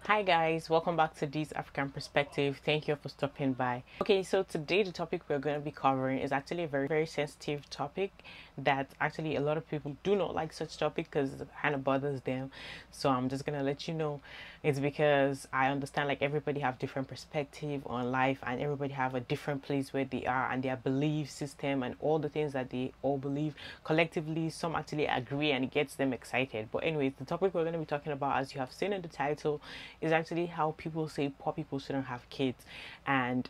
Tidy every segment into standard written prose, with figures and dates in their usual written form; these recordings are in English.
Hi guys, welcome back to This African Perspective. Thank you for stopping by. Okay, so today the topic we're going to be covering is actually a very sensitive topic that actually a lot of people do not like such topic because it kind of bothers them. So I'm just going to let you know it's because I understand like everybody have different perspective on life and everybody have a different place where they are and their belief system and all the things that they all believe collectively. Some actually agree and it gets them excited. But anyways, the topic we're going to be talking about, as you have seen in the title, is actually how people say poor people shouldn't have kids. And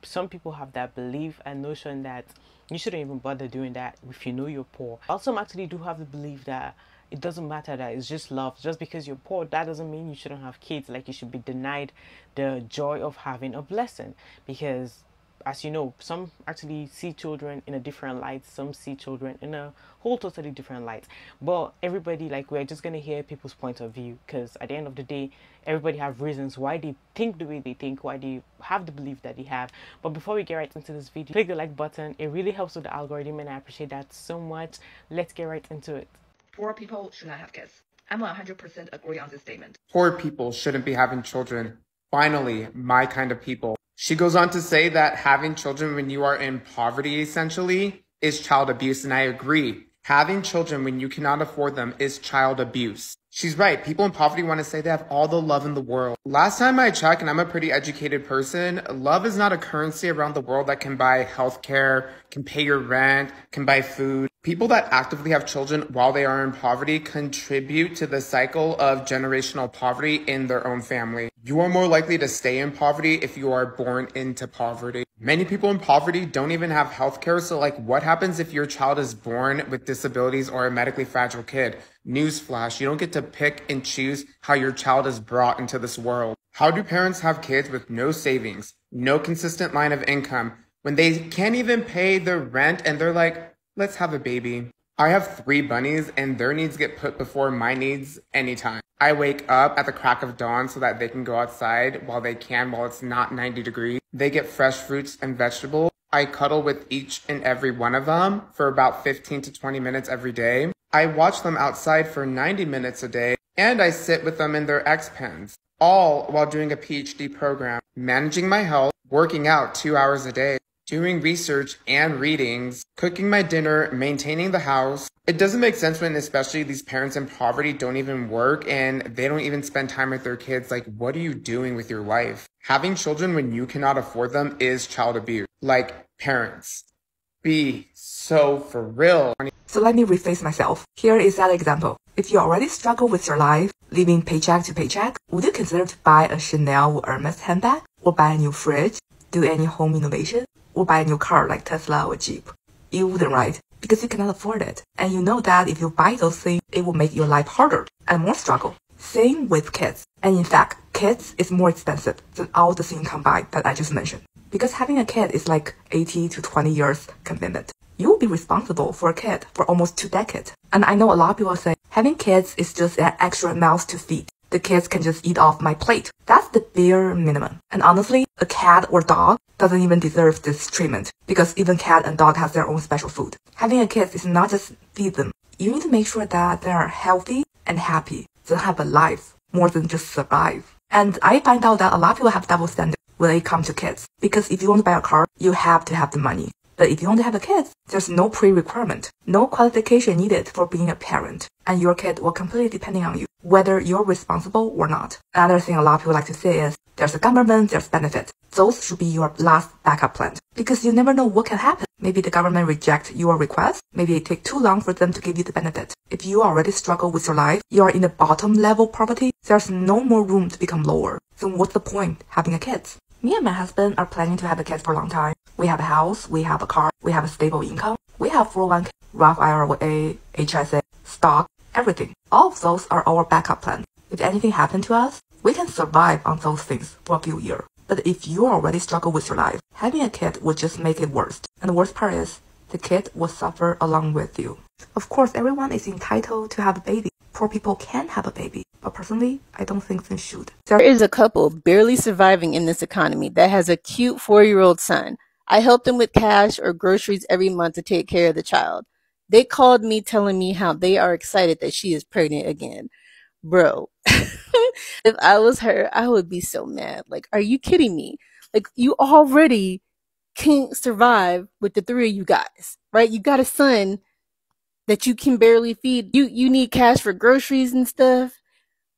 some people have that belief and notion that you shouldn't even bother doing that if you know you're poor. Also, actually do have the belief that it doesn't matter, that it's just love. Just because you're poor, that doesn't mean you shouldn't have kids. Like you should be denied the joy of having a blessing, because as you know, some actually see children in a different light, some see children in a whole totally different light. But everybody, like, we're just gonna hear people's point of view, because at the end of the day, everybody have reasons why they think the way they think, why they have the belief that they have. But before we get right into this video, click the like button. It really helps with the algorithm and I appreciate that so much. Let's get right into it. Poor people should not have kids. I'm 100% agree on this statement. Poor people shouldn't be having children. Finally, my kind of people. She goes on to say that having children when you are in poverty, essentially, is child abuse, and I agree. Having children when you cannot afford them is child abuse. She's right. People in poverty want to say they have all the love in the world. Last time I checked, and I'm a pretty educated person, love is not a currency around the world that can buy healthcare, can pay your rent, can buy food. People that actively have children while they are in poverty contribute to the cycle of generational poverty in their own family. You are more likely to stay in poverty if you are born into poverty. Many people in poverty don't even have healthcare, so like what happens if your child is born with disabilities or a medically fragile kid? Newsflash, you don't get to pick and choose how your child is brought into this world. How do parents have kids with no savings, no consistent line of income, when they can't even pay the rent and they're like, let's have a baby? I have 3 bunnies and their needs get put before my needs anytime. I wake up at the crack of dawn so that they can go outside while they can, while it's not 90 degrees. They get fresh fruits and vegetables. I cuddle with each and every one of them for about 15 to 20 minutes every day. I watch them outside for 90 minutes a day, and I sit with them in their X-Pens, all while doing a PhD program, managing my health, working out 2 hours a day, doing research and readings, cooking my dinner, maintaining the house. It doesn't make sense when especially these parents in poverty don't even work and they don't even spend time with their kids. Like, what are you doing with your life? Having children when you cannot afford them is child abuse. Like, parents, be so for real. So let me rephrase myself. Here is that example. If you already struggle with your life, living paycheck to paycheck, would you consider to buy a Chanel or Hermes handbag? Or buy a new fridge? Do any home innovation? Or buy a new car like Tesla or Jeep? You wouldn't, right? Because you cannot afford it. And you know that if you buy those things, it will make your life harder and more struggle. Same with kids. And in fact, kids is more expensive than all the things combined that I just mentioned. Because having a kid is like 80 to 20 years commitment. You will be responsible for a kid for almost 2 decades. And I know a lot of people say, having kids is just an extra mouth to feed. The kids can just eat off my plate. That's the bare minimum. And honestly, a cat or dog doesn't even deserve this treatment, because even cat and dog have their own special food. Having a kid is not just feed them. You need to make sure that they are healthy and happy, they have a life more than just survive. And I find out that a lot of people have double standards when it comes to kids, because if you want to buy a car, you have to have the money. But if you want to have a kid, there's no pre-requirement, no qualification needed for being a parent, and your kid will completely depending on you, whether you're responsible or not. Another thing a lot of people like to say is, there's a government, there's benefits. Those should be your last backup plan, because you never know what can happen. Maybe the government reject your request, maybe it take too long for them to give you the benefit. If you already struggle with your life, you are in the bottom level poverty, there's no more room to become lower. So what's the point having a kid? Me and my husband are planning to have a kid for a long time. We have a house, we have a car, we have a stable income, we have 401k, Roth IRA, HSA, stock, everything. All of those are our backup plan. If anything happened to us, we can survive on those things for a few years. But if you already struggle with your life, having a kid would just make it worse. And the worst part is, the kid will suffer along with you. Of course, everyone is entitled to have a baby. Poor people can have a baby. But personally, I don't think they should. There is a couple barely surviving in this economy that has a cute 4-year-old son. I help them with cash or groceries every month to take care of the child. They called me telling me how they are excited that she is pregnant again. Bro, if I was her, I would be so mad. Like, are you kidding me? Like, you already can't survive with the three of you guys, right? You got a son that you can barely feed. You need cash for groceries and stuff.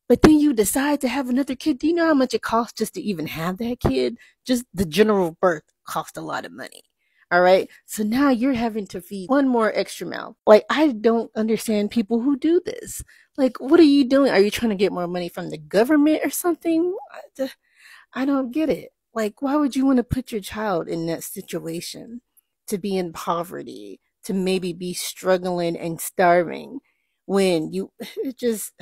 But then you decide to have another kid. Do you know how much it costs just to even have that kid? Just the general birth cost a lot of money. All right. So now you're having to feed one more extra mouth. Like, I don't understand people who do this. Like, what are you doing? Are you trying to get more money from the government or something? I don't get it. Like, why would you want to put your child in that situation to be in poverty, to maybe be struggling and starving when it just,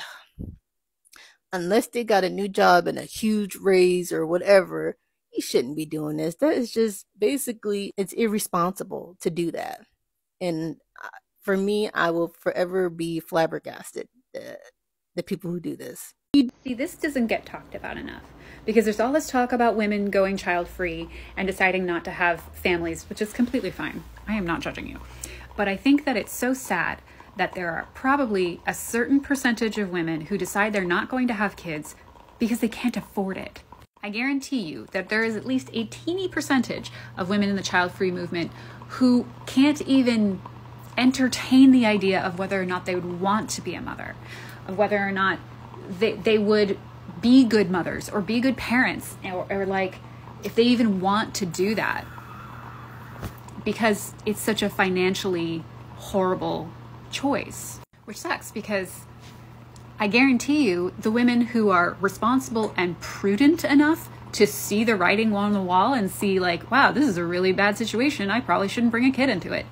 unless they got a new job and a huge raise or whatever, you shouldn't be doing this. That is just basically, it's irresponsible to do that. And for me, I will forever be flabbergasted the people who do this. See, this doesn't get talked about enough because there's all this talk about women going child-free and deciding not to have families, which is completely fine. I am not judging you. But I think that it's so sad that there are probably a certain percentage of women who decide they're not going to have kids because they can't afford it. I guarantee you that there is at least a teeny percentage of women in the child-free movement who can't even entertain the idea of whether or not they would want to be a mother, of whether or not they would be good mothers or be good parents, or like if they even want to do that, because it's such a financially horrible choice, which sucks because I guarantee you the women who are responsible and prudent enough to see the writing on the wall and see like, wow, this is a really bad situation, I probably shouldn't bring a kid into it,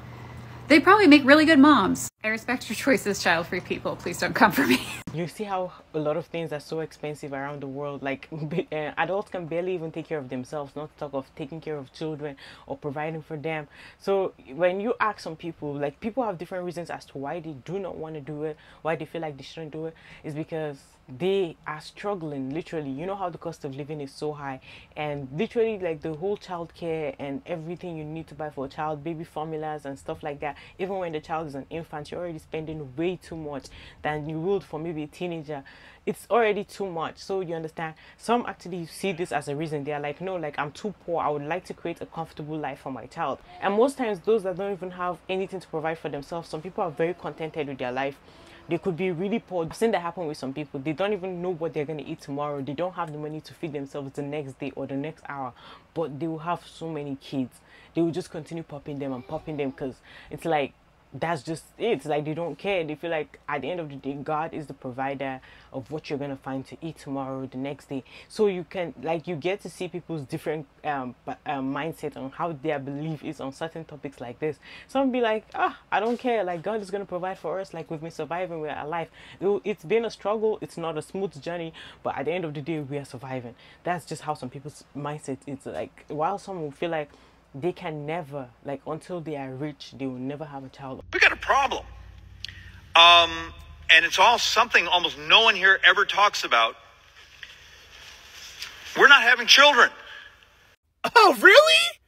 they probably make really good moms. I respect your choices, child-free people. Please don't come for me. You see how a lot of things are so expensive around the world. Like adults can barely even take care of themselves, not to talk of taking care of children or providing for them. So when you ask some people, like, people have different reasons as to why they do not want to do it, why they feel like they shouldn't do it, is because they are struggling. Literally, you know how the cost of living is so high, and literally like the whole child care and everything you need to buy for a child, baby formulas and stuff like that, even when the child is an infant, you're already spending way too much than you would for maybe a teenager. It's already too much. So you understand, some actually see this as a reason. They are like, no, like, I'm too poor, I would like to create a comfortable life for my child. And most times those that don't even have anything to provide for themselves, some people are very contented with their life. They could be really poor. I've seen that happen with some people. They don't even know what they're going to eat tomorrow. They don't have the money to feed themselves the next day or the next hour, but they will have so many kids. They will just continue popping them because it's like, that's just it. It's like they don't care. They feel like at the end of the day, God is the provider of what you're gonna find to eat tomorrow, the next day. So you can, like, you get to see people's different mindset on how their belief is on certain topics like this. Some be like, I don't care, like, God is gonna provide for us, like, we've been surviving, we're alive. It's been a struggle, it's not a smooth journey, but at the end of the day, we are surviving. That's just how some people's mindset is. Like, while some will feel like they can never, like, until they are rich, they will never have a child. We got a problem. And it's all something almost no one here ever talks about. We're not having children. Oh, really?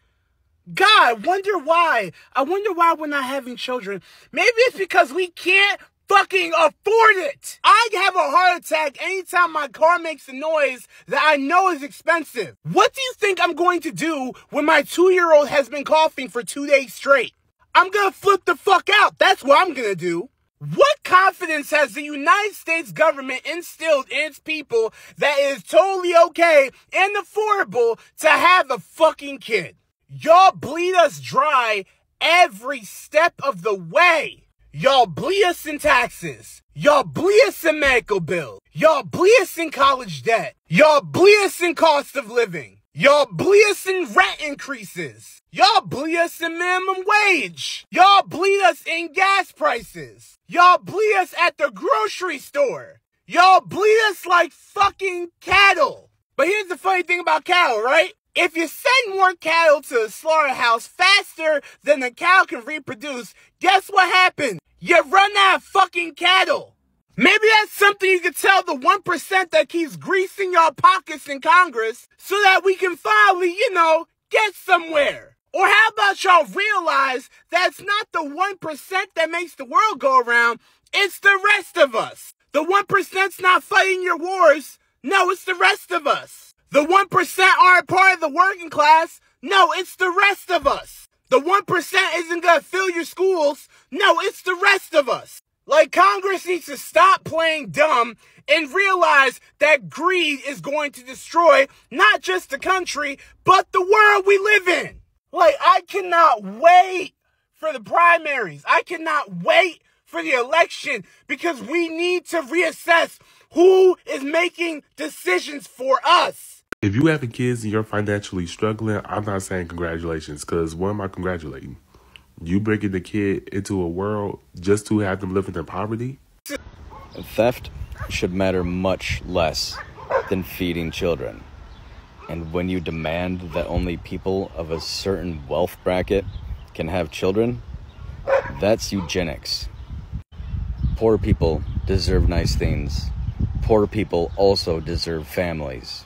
God, wonder why. I wonder why we're not having children. Maybe it's because we can't fucking afford it. I have a heart attack anytime my car makes a noise that I know is expensive. What do you think I'm going to do when my 2-year-old has been coughing for 2 days straight? I'm gonna flip the fuck out. That's what I'm gonna do. What confidence has the United States government instilled in its people that it is totally okay and affordable to have a fucking kid? Y'all bleed us dry every step of the way. Y'all bleed us in taxes. Y'all bleed us in medical bills. Y'all bleed us in college debt. Y'all bleed us in cost of living. Y'all bleed us in rent increases. Y'all bleed us in minimum wage. Y'all bleed us in gas prices. Y'all bleed us at the grocery store. Y'all bleed us like fucking cattle. But here's the funny thing about cattle, right? If you send more cattle to a slaughterhouse faster than the cow can reproduce, guess what happens? You run out of fucking cattle. Maybe that's something you could tell the 1% that keeps greasing your pockets in Congress so that we can finally, get somewhere. Or how about y'all realize that it's not the 1% that makes the world go around, it's the rest of us. The 1%'s not fighting your wars. No, it's the rest of us. The 1% aren't part of the working class. No, it's the rest of us. The 1% isn't gonna fill your schools. No, it's the rest of us. Like, Congress needs to stop playing dumb and realize that greed is going to destroy not just the country, but the world we live in. Like, I cannot wait for the primaries. I cannot wait for the election because we need to reassess who is making decisions for us. If you having kids and you're financially struggling, I'm not saying congratulations, because what am I congratulating? You bringing the kid into a world just to have them living in poverty? Theft should matter much less than feeding children. And when you demand that only people of a certain wealth bracket can have children, that's eugenics. Poor people deserve nice things. Poor people also deserve families.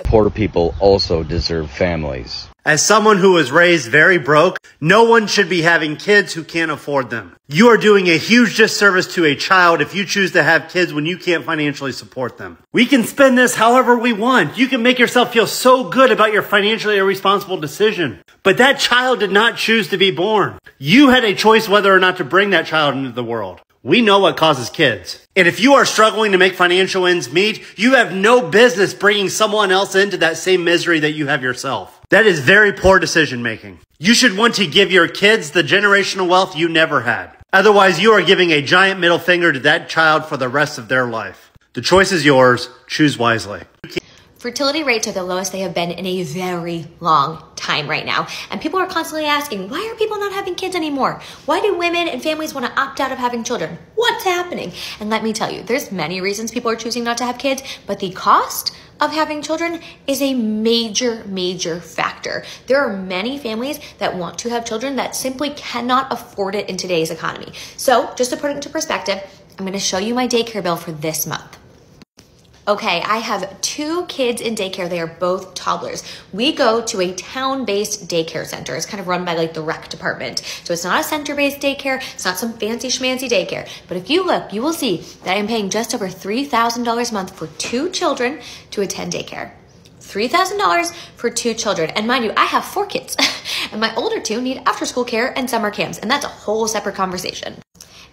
Poor people also deserve families. As someone who was raised very broke, no one should be having kids who can't afford them. You are doing a huge disservice to a child if you choose to have kids when you can't financially support them. We can spend this however we want. You can make yourself feel so good about your financially irresponsible decision. But that child did not choose to be born. You had a choice whether or not to bring that child into the world. We know what causes kids. And if you are struggling to make financial ends meet, you have no business bringing someone else into that same misery that you have yourself. That is very poor decision making. You should want to give your kids the generational wealth you never had. Otherwise, you are giving a giant middle finger to that child for the rest of their life. The choice is yours. Choose wisely. Fertility rates are the lowest they have been in a very long time right now. And people are constantly asking, why are people not having kids anymore? Why do women and families want to opt out of having children? What's happening? And let me tell you, there's many reasons people are choosing not to have kids, but the cost of having children is a major factor. There are many families that want to have children that simply cannot afford it in today's economy. So just to put it into perspective, I'm going to show you my daycare bill for this month. Okay, I have 2 kids in daycare. They are both toddlers. We go to a town-based daycare center. It's kind of run by like the rec department. So it's not a center-based daycare. It's not some fancy schmancy daycare. But if you look, you will see that I'm paying just over $3,000 a month for 2 children to attend daycare. $3,000 for 2 children. And mind you, I have 4 kids. And my older 2 need after-school care and summer camps. And that's a whole separate conversation.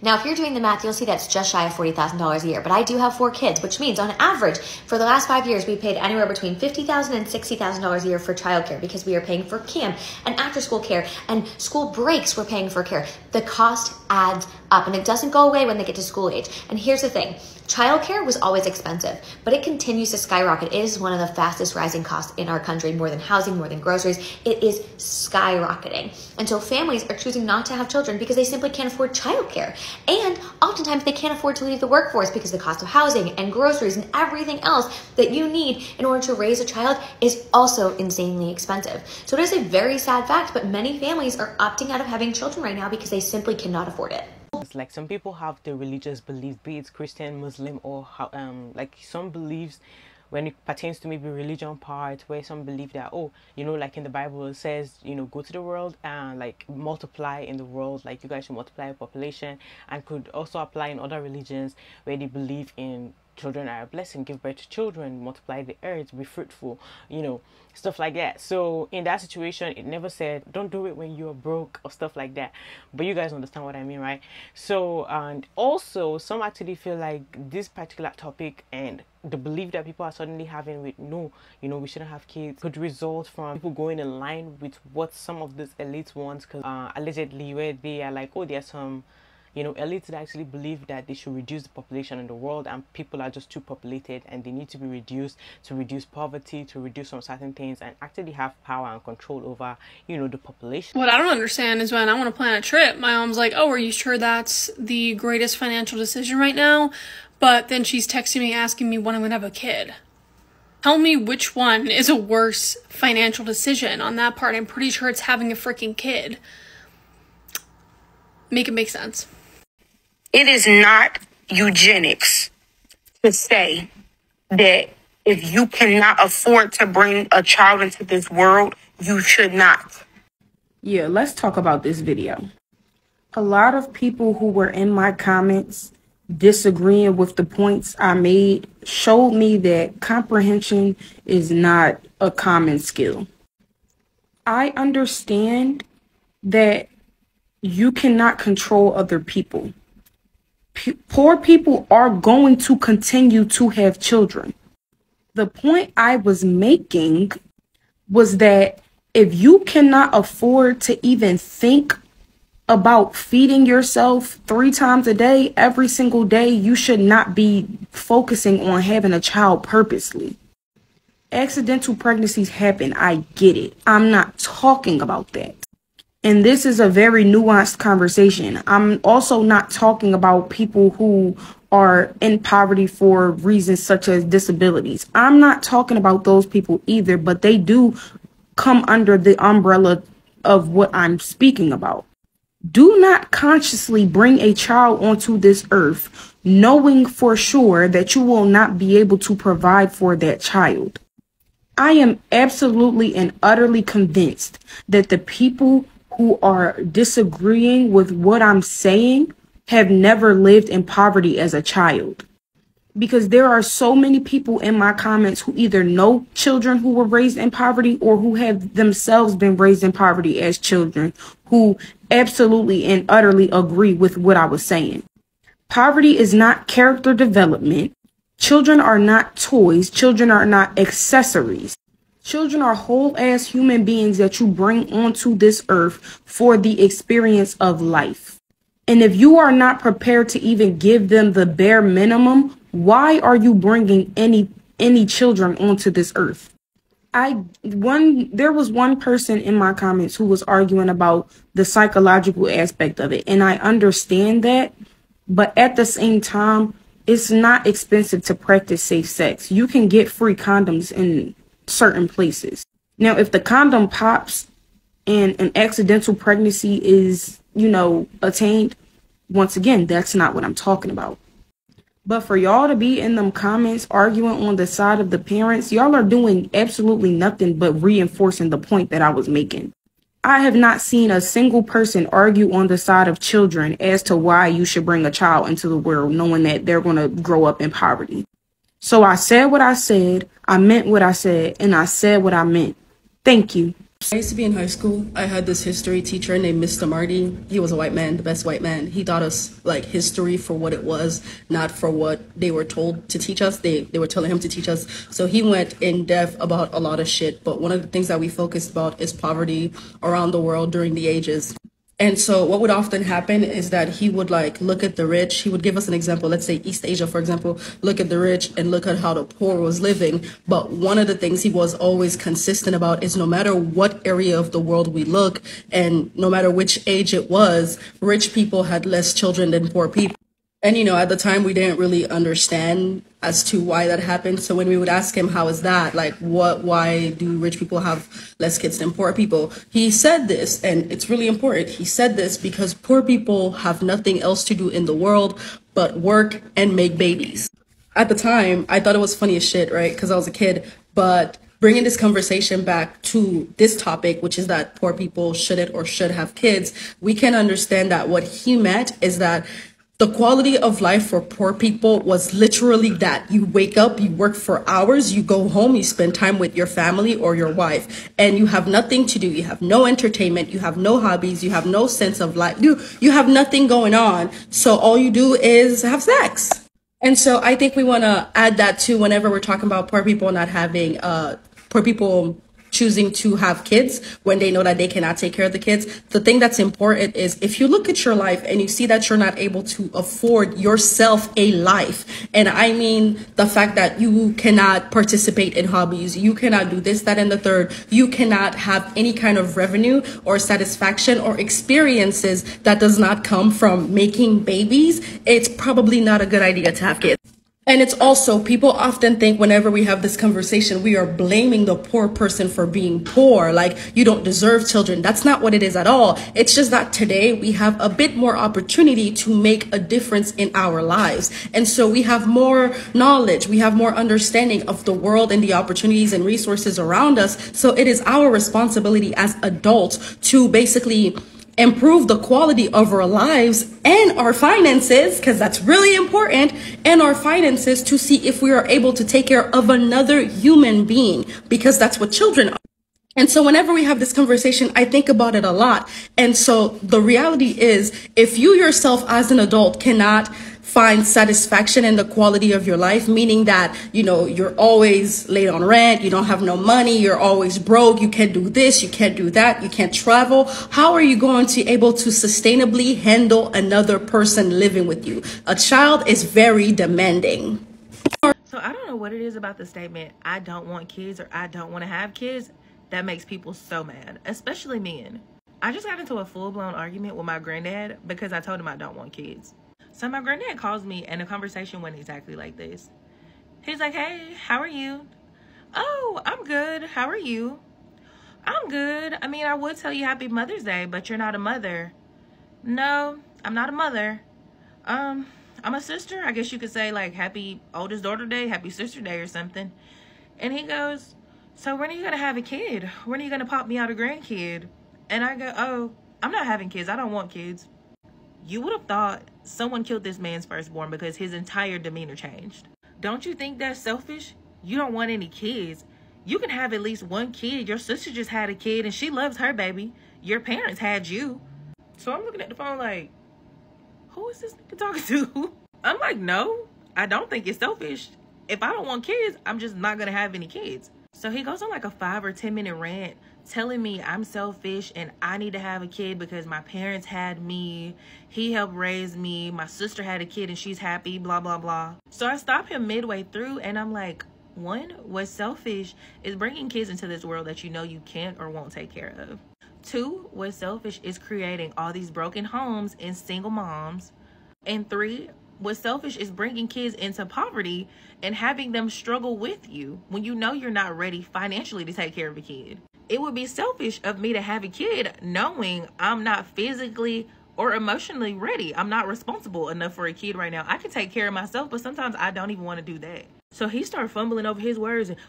Now, if you're doing the math, you'll see that's just shy of $40,000 a year. But I do have 4 kids, which means on average, for the last 5 years, we paid anywhere between $50,000 and $60,000 a year for childcare because we are paying for camp and after-school care and school breaks. We're paying for care. The cost adds up, and it doesn't go away when they get to school age. And here's the thing. Childcare was always expensive, but it continues to skyrocket. It is one of the fastest rising costs in our country, more than housing, more than groceries. It is skyrocketing. And so families are choosing not to have children because they simply can't afford childcare. And oftentimes they can't afford to leave the workforce because the cost of housing and groceries and everything else that you need in order to raise a child is also insanely expensive. So it is a very sad fact, but many families are opting out of having children right now because they simply cannot afford it. Like, some people have the religious belief, be it Christian, Muslim, or like some beliefs when it pertains to maybe religion part, where some believe that, oh, you know, like in the Bible it says, you know, go to the world and like multiply in the world, like you guys should multiply your population, and could also apply in other religions where they believe in children are a blessing, give birth to children, multiply the earth, be fruitful, you know, stuff like that. So in that situation, it never said don't do it when you're broke or stuff like that, but you guys understand what I mean, right? So, and also some actually feel like this particular topic and the belief that people are suddenly having with no, you know, we shouldn't have kids, could result from people going in line with what some of these elites want, because allegedly where they are like, oh, there's some, you know, elites that actually believe that they should reduce the population in the world, and people are just too populated and they need to be reduced to reduce poverty, to reduce some certain things, and actually have power and control over, you know, the population. What I don't understand is when I want to plan a trip, my mom's like, oh, are you sure that's the greatest financial decision right now? But then she's texting me asking me when I'm going to have a kid. Tell me which one is a worse financial decision on that part. I'm pretty sure it's having a freaking kid. Make it make sense. It is not eugenics to say that if you cannot afford to bring a child into this world, you should not. Yeah, let's talk about this video. A lot of people who were in my comments disagreeing with the points I made showed me that comprehension is not a common skill. I understand that you cannot control other people. Poor people are going to continue to have children. The point I was making was that if you cannot afford to even think about feeding yourself 3 times a day, every single day, you should not be focusing on having a child purposely. Accidental pregnancies happen. I get it. I'm not talking about that. And this is a very nuanced conversation. I'm also not talking about people who are in poverty for reasons such as disabilities. I'm not talking about those people either, but they do come under the umbrella of what I'm speaking about. Do not consciously bring a child onto this earth knowing for sure that you will not be able to provide for that child. I am absolutely and utterly convinced that the people who are disagreeing with what I'm saying have never lived in poverty as a child. Because there are so many people in my comments who either know children who were raised in poverty or who have themselves been raised in poverty as children who absolutely and utterly agree with what I was saying. Poverty is not character development. Children are not toys. Children are not accessories. Children are whole-ass human beings that you bring onto this earth for the experience of life. And if you are not prepared to even give them the bare minimum, why are you bringing any children onto this earth? There was one person in my comments who was arguing about the psychological aspect of it, and I understand that, but at the same time, it's not expensive to practice safe sex. You can get free condoms in certain places. Now, if the condom pops and an accidental pregnancy is, attained, once again, that's not what I'm talking about. But for y'all to be in them comments arguing on the side of the parents, y'all are doing absolutely nothing but reinforcing the point that I was making. I have not seen a single person argue on the side of children as to why you should bring a child into the world knowing that they're going to grow up in poverty. So I said what I said, I meant what I said, and I said what I meant. Thank you. I used to be in high school. I had this history teacher named Mr. Marty. He was a white man, the best white man. He taught us like history for what it was, not for what they were told to teach us. They were telling him to teach us. So he went in depth about a lot of shit. But one of the things that we focused about is poverty around the world during the ages. And so what would often happen is that he would like look at the rich. He would give us an example. Let's say East Asia, for example, look at the rich and look at how the poor was living. But one of the things he was always consistent about is no matter what area of the world we look and no matter which age it was, rich people had less children than poor people. And, at the time we didn't really understand as to why that happened. So when we would ask him, how is that? Like, why do rich people have less kids than poor people? He said this, and it's really important. He said this because poor people have nothing else to do in the world but work and make babies. At the time, I thought it was funny as shit, right? Because I was a kid. But bringing this conversation back to this topic, which is that poor people shouldn't or should have kids, we can understand that what he meant is that the quality of life for poor people was literally that. You wake up, you work for hours, you go home, you spend time with your family or your wife, and you have nothing to do. You have no entertainment, you have no hobbies, you have no sense of life. You have nothing going on. So all you do is have sex. And so I think we want to add that too whenever we're talking about poor people not having, poor people choosing to have kids when they know that they cannot take care of the kids. The thing that's important is if you look at your life and you see that you're not able to afford yourself a life, and I mean the fact that you cannot participate in hobbies, you cannot do this, that, and the third, you cannot have any kind of revenue or satisfaction or experiences that does not come from making babies, it's probably not a good idea to have kids. And it's also, people often think whenever we have this conversation, we are blaming the poor person for being poor, like you don't deserve children. That's not what it is at all. It's just that today we have a bit more opportunity to make a difference in our lives. And so we have more knowledge, we have more understanding of the world and the opportunities and resources around us. So it is our responsibility as adults to basically improve the quality of our lives and our finances, because that's really important, and our finances, to see if we are able to take care of another human being, because that's what children are. And so whenever we have this conversation, I think about it a lot. And so the reality is, if you yourself as an adult cannot find satisfaction in the quality of your life, meaning that, you know, you're always late on rent, you don't have no money, you're always broke, you can't do this, you can't do that, you can't travel, how are you going to be able to sustainably handle another person living with you? A child is very demanding. So I don't know what it is about the statement, I don't want kids or I don't want to have kids, that makes people so mad, especially men. I just got into a full-blown argument with my granddad because I told him I don't want kids. So my granddad calls me and the conversation went exactly like this. He's like, hey, how are you? Oh, I'm good. How are you? I'm good. I mean, I would tell you happy Mother's Day, but you're not a mother. No, I'm not a mother. I'm a sister. I guess you could say like happy oldest daughter day, happy sister day or something. And he goes, so when are you going to have a kid? When are you going to pop me out a grandkid? And I go, oh, I'm not having kids. I don't want kids. You would have thought someone killed this man's firstborn because his entire demeanor changed. Don't you think that's selfish? You don't want any kids. You can have at least one kid. Your sister just had a kid and she loves her baby. Your parents had you. So I'm looking at the phone like, who is this nigga talking to? I'm like, no, I don't think it's selfish. If I don't want kids, I'm just not going to have any kids. So he goes on like a 5 or 10 minute rant telling me I'm selfish and I need to have a kid because my parents had me, he helped raise me, my sister had a kid and she's happy, blah, blah, blah. So I stop him midway through and I'm like, one, what's selfish is bringing kids into this world that you know you can't or won't take care of. 2, what's selfish is creating all these broken homes and single moms. And 3, what's selfish is bringing kids into poverty and having them struggle with you when you know you're not ready financially to take care of a kid. It would be selfish of me to have a kid knowing I'm not physically or emotionally ready. I'm not responsible enough for a kid right now. I can take care of myself, but sometimes I don't even want to do that. So he started fumbling over his words and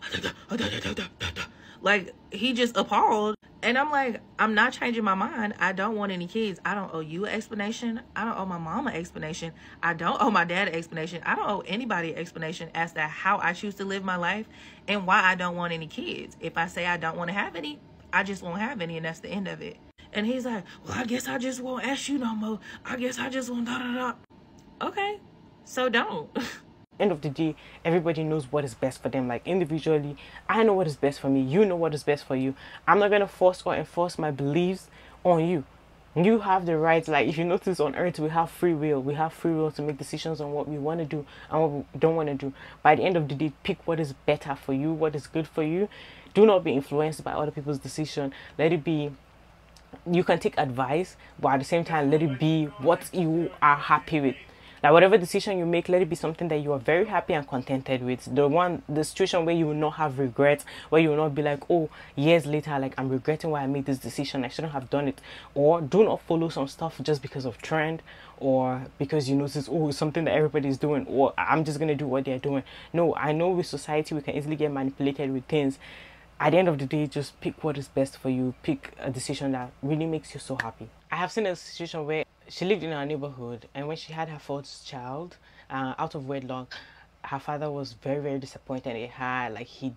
like he just appalled. And I'm like, I'm not changing my mind. I don't want any kids. I don't owe you an explanation. I don't owe my mom an explanation. I don't owe my dad an explanation. I don't owe anybody an explanation as to how I choose to live my life and why I don't want any kids. If I say I don't want to have any, I just won't have any, and that's the end of it. And he's like, well, I guess I just won't ask you no more. I guess I just won't da-da-da. Okay, so don't. End of the day, everybody knows what is best for them. Like individually, I know what is best for me, you know what is best for you. I'm not gonna force or enforce my beliefs on you. You have the right. Like if you notice, on earth we have free will. We have free will to make decisions on what we want to do and what we don't want to do. By the end of the day, pick what is better for you, what is good for you. Do not be influenced by other people's decision. Let it be, you can take advice, but at the same time let it be what you are happy with. Like whatever decision you make, let it be something that you are very happy and contented with. The situation where you will not have regrets, where you will not be like, oh, years later, like I'm regretting why I made this decision, I shouldn't have done it. Or do not follow some stuff just because of trend, or because you notice, oh, it's something that everybody's doing, or I'm just gonna do what they're doing. No, I know with society we can easily get manipulated with things. At the end of the day, just pick what is best for you. Pick a decision that really makes you so happy. I have seen a situation where she lived in our neighborhood, and when she had her fourth child out of wedlock, her father was very, very disappointed in her. Like he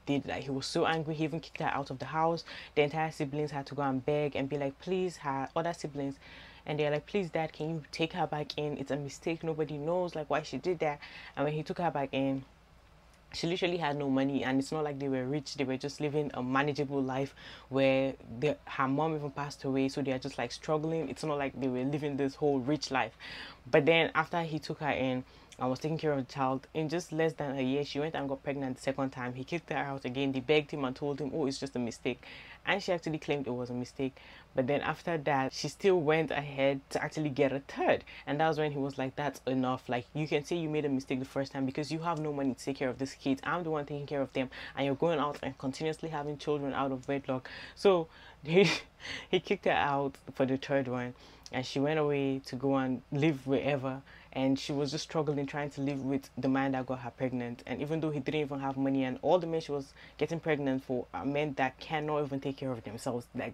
was so angry, he even kicked her out of the house. The entire siblings had to go and beg and be like, please, her other siblings, and they're like, please dad, can you take her back in? It's a mistake, nobody knows like why she did that. And when he took her back in, she literally had no money, and it's not like they were rich. They were just living a manageable life where her mom even passed away, so they are just like struggling. It's not like they were living this whole rich life. But then after he took her in and was taking care of the child, in just less than a year, she went and got pregnant the second time. He kicked her out again. They begged him and told him, oh, it's just a mistake. And she actually claimed it was a mistake. But then after that, she still went ahead to actually get a third. And that was when he was like, that's enough. Like, you can say you made a mistake the first time because you have no money to take care of these kids. I'm the one taking care of them. And you're going out and continuously having children out of wedlock. So he kicked her out for the third one. and she went away to go and live wherever, and she was just struggling trying to live with the man that got her pregnant. And even though he didn't even have money, and all the men she was getting pregnant for are men that cannot even take care of themselves, like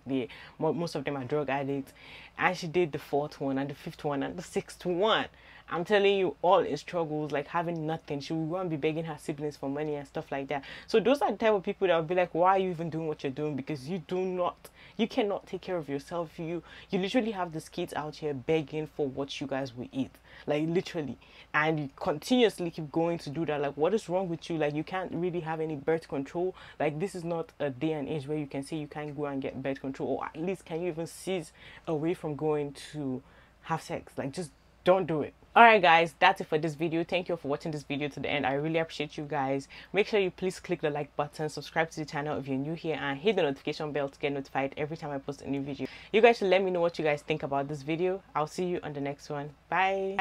most of them are drug addicts, and she did the 4th one and the 5th one and the 6th one. I'm telling you, all is struggles, like having nothing. She will go and be begging her siblings for money and stuff like that. So those are the type of people that will be like, why are you even doing what you're doing? Because you cannot take care of yourself. You literally have these kids out here begging for what you guys will eat, like literally, and you continuously keep going to do that. Like, what is wrong with you? Like, you can't really have any birth control. Like, this is not a day and age where you can say you can't go and get birth control, or at least can you even cease away from going to have sex? Like, just don't do it. Alright guys, that's it for this video. Thank you for watching this video to the end. I really appreciate you guys. Make sure you please click the like button, subscribe to the channel if you're new here, and hit the notification bell to get notified every time I post a new video. You guys should let me know what you guys think about this video. I'll see you on the next one. Bye.